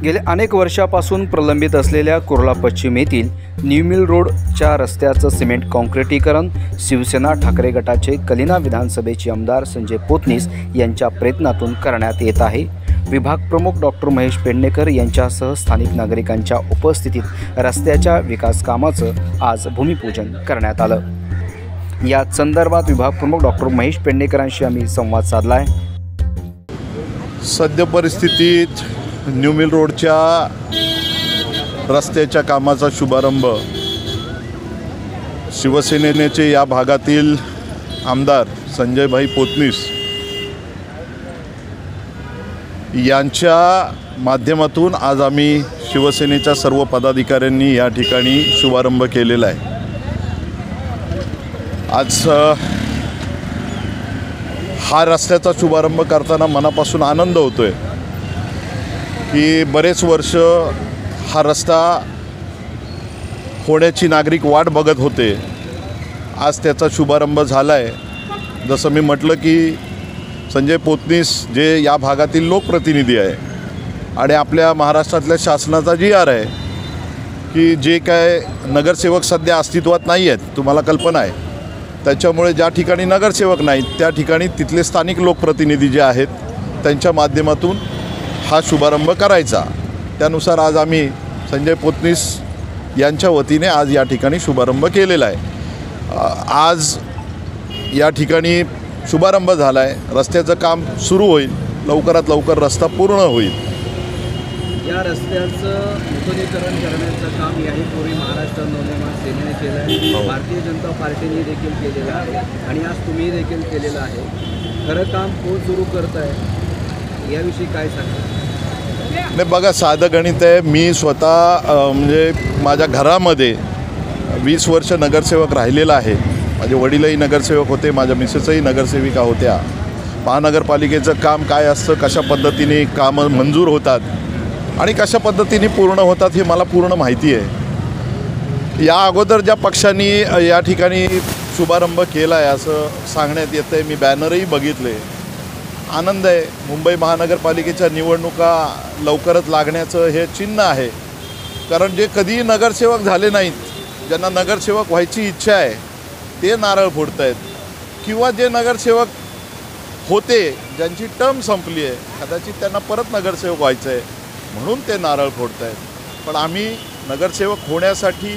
गेल्या अनेक वर्षापासून प्रलंबित असलेल्या कुर्ला पश्चिम येथील न्यू मिल रोडच्या रस्त्याचं सिमेंट काँक्रिटीकरण शिवसेना ठाकरे गटाचे कलिना विधानसभेचे आमदार संजय पोतनीस यांच्या प्रयत्नातून करण्यात येत आहे। विभाग प्रमुख डॉक्टर महेश पेडणेकर यांच्यासह स्थानिक नागरिकांच्या उपस्थितीत रस्त्याच्या विकास कामाचं आज भूमिपूजन करण्यात आलं। या संदर्भात विभाग प्रमुख डॉक्टर महेश पेडणेकरांशी आम्ही संवाद साधला आहे। सद्य परिस्थितीत न्यू मिल रोडच्या रस्त्याच्या कामाचा शुभारंभ शिवसेनेचे या भागातील आमदार संजयभाई पोतनीस यांच्या माध्यमातून आज आम्ही शिवसेनेच्या सर्व पदाधिकाऱ्यांनी या ठिकाणी शुभारंभ केलेला आहे। आज हा रस्त्याचा शुभारंभ करताना मनापासून आनंद होतोय की बरेच वर्ष हा रस्ता होण्याची नागरिक वाट बघत होते। आज त्याचा शुभारंभ झाला आहे। जसं मी म्हटलं की संजय पोतनीस जे या भागातील लोकप्रतिनिधी आहे आणि आपल्या महाराष्ट्रातल्या शासनाचा GR आहे की जे काय नगरसेवक सध्या अस्तित्वात नाही आहेत, तुम्हाला कल्पना आहे। त्याच्यामुळे ज्या ठिकाणी नगरसेवक नाहीत त्या ठिकाणी तिथले स्थानिक लोकप्रतिनिधी जे आहेत त्यांच्या माध्यमातून हा शुभारंभ करायचा। त्यानुसार आज आम्ही संजय पोतनीस यांच्या वतीने आज या ठिकाणी शुभारंभ केलेला आहे। आज या ठिकाणी शुभारंभ झाला आहे। रस्त्याचं काम सुरू होईल, लवकरात लवकर रस्ता पूर्ण होईल। या रस्त्याचं नूतनीकरण करण्याचं काम यापूर्वी महाराष्ट्र नवनिर्माण सेनेने केलं आहे, भारतीय जनता पार्टीने देखील केलेलं आहे आणि आज तुम्ही देखील केलेलं आहे। खरं काम कोण सुरू करत आहे याविषयी काय सांगा? नाही बघा, साधं गणित आहे। मी स्वतः म्हणजे माझ्या घरामध्ये 20 वर्ष नगरसेवक राहिलेला आहे। माझे वडीलही नगरसेवक होते, माझ्या मिसेसही नगरसेविका होत्या। महानगरपालिकेचं काम काय असतं, कशा पद्धतीने कामं मंजूर होतात आणि कशा पद्धतीने पूर्ण होतात हे मला पूर्ण माहिती आहे। या अगोदर ज्या पक्षांनी या ठिकाणी शुभारंभ केला आहे असं सांगण्यात येतं आहे। मी बॅनरही बघितले, आनंद आहे। मुंबई महानगरपालिकेच्या निवडणुका लवकरच लागण्याचं हे चिन्ह आहे, कारण जे कधीही नगरसेवक झाले नाहीत, ज्यांना नगरसेवक व्हायची इच्छा आहे ते नारळ फोडत आहेत, किंवा जे नगरसेवक होते ज्यांची टर्म संपली आहे कदाचित त्यांना परत नगरसेवक व्हायचं आहे म्हणून ते नारळ फोडत आहेत। पण आम्ही नगरसेवक होण्यासाठी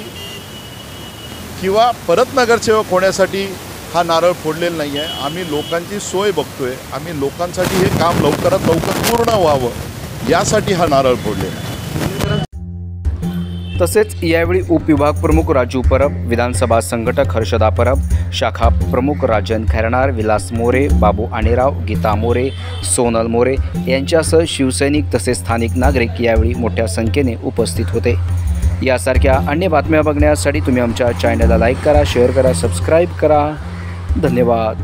किंवा परत नगरसेवक होण्यासाठी हा नारळ फोडलेला नाही आहे। आम्ही लोकांची सोय बघतोय, आम्ही लोकांसाठी हे काम लवकरात लवकर पूर्ण व्हावं यासाठी हा नारळ फोडलेला आहे। तसेच यावेळी उपविभाग प्रमुख राजू परब, विधानसभा संघटक हर्षदा परब, शाखा प्रमुख राजन खैरनार, विलास मोरे, बाबू आणेराव, गीता मोरे, सोनल मोरे यांच्यासह शिवसैनिक तसेच स्थानिक नागरिक यावेळी मोठ्या संख्येने उपस्थित होते। यासारख्या अन्य बातम्या बघण्यासाठी तुम्ही आमच्या चॅनलला लाईक करा, शेअर करा, सबस्क्राईब करा। धन्यवाद।